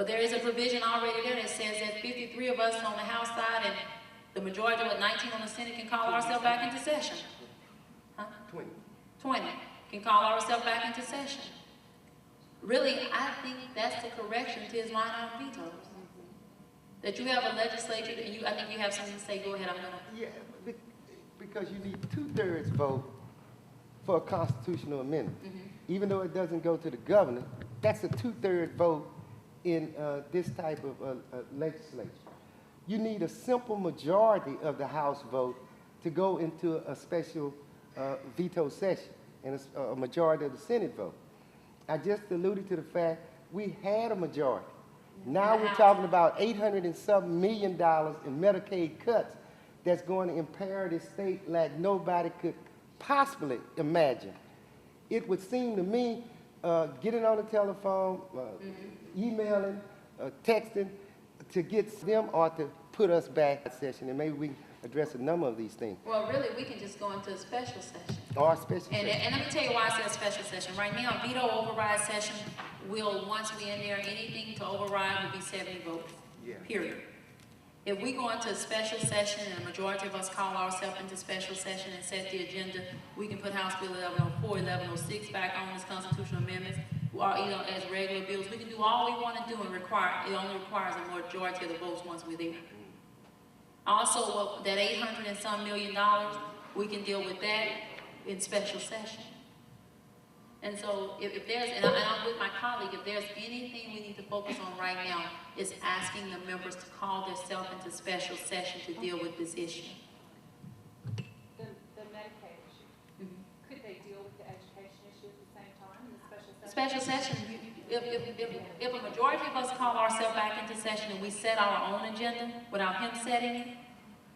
But there is a provision already there that says that 53 of us on the House side and the majority of 19 on the Senate can call ourselves back into session. Huh? 20 can call ourselves back into session. Really, I think that's the correction to his line item vetoes. That you have a legislature, and I think you have something to say. Go ahead, I'm gonna. Yeah, because you need 2/3 vote for a constitutional amendment. Even though it doesn't go to the governor, that's a 2/3 vote in this type of legislature. You need a simple majority of the House vote to go into a special veto session, and a majority of the Senate vote. I just alluded to the fact we had a majority. Now we're talking about $800 and something million in Medicaid cuts that's going to impair this state like nobody could possibly imagine. It would seem to me, getting on the telephone, emailing, texting, to get them or to put us back in session, and maybe we can address a number of these things. Well, really, we can just go into a special session. Or a special session. And let me tell you why I said special session. Right now, veto override session will, once we in there, anything to override will be 70 votes, period. If we go into a special session and a majority of us call ourselves into special session and set the agenda, we can put House Bill 1104, 1106 back on as constitutional amendments, or as regular bills. We can do all we want to do and it only requires a majority of the votes once we're there. Also, that $800 and some million, we can deal with that in special session. And so if there's, and I'm with my colleague, if there's anything we need to focus on right now, is asking the members to call themselves into special session to deal with this issue. The Medicaid issue. Could they deal with the education issue at the same time in the special session? Special session, if a majority of us call ourselves back into session and we set our own agenda without him setting it,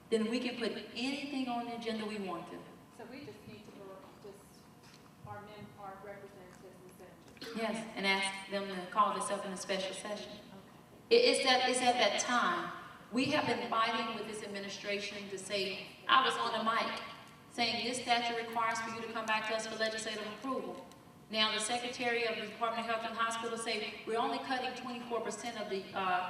then we can put anything on the agenda we want to. So we just need to our representatives and senators. Yes, and ask them to call themselves in a special session. It's at that time. We have been fighting with this administration to say, I was on the mic saying this statute requires for you to come back to us for legislative approval. Now the Secretary of the Department of Health and Hospitals say we're only cutting 24% of the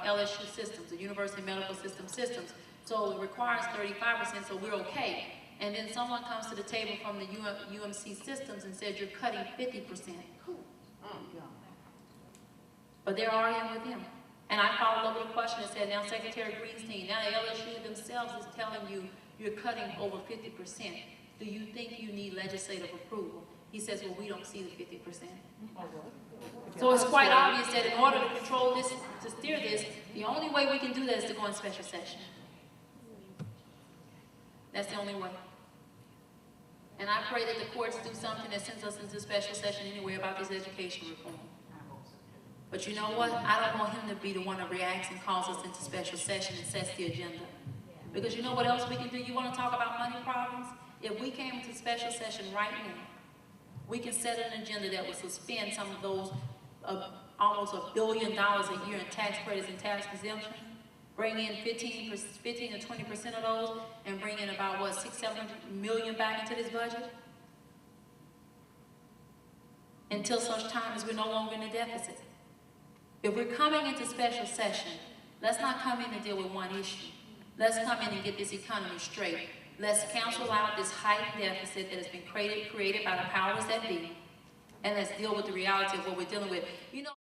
LSU systems, the University Medical System systems. So it requires 35%, so we're okay. And then someone comes to the table from the UMC systems and says you're cutting 50%. But they're arguing with him. And I followed up with a question that said, now Secretary Greenstein, now the LSU themselves is telling you you're cutting over 50%. Do you think you need legislative approval? He says, well, we don't see the 50%. So it's quite obvious that in order to control this, to steer this, the only way we can do that is to go in special session. That's the only way. And I pray that the courts do something that sends us into special session anyway about this education reform. But you know what? I don't want him to be the one that reacts and calls us into special session and sets the agenda. Because you know what else we can do? You want to talk about money problems? If we came into special session right now, we can set an agenda that would suspend some of those almost $1 billion a year in tax credits and tax exemption, bring in 15 to 20% of those, and bring in about, what, $600-700 million back into this budget? Until such time as we're no longer in a deficit. If we're coming into special session, let's not come in and deal with one issue. Let's come in and get this economy straight. Let's cancel out this heightened deficit that has been created by the powers that be, and let's deal with the reality of what we're dealing with. You know.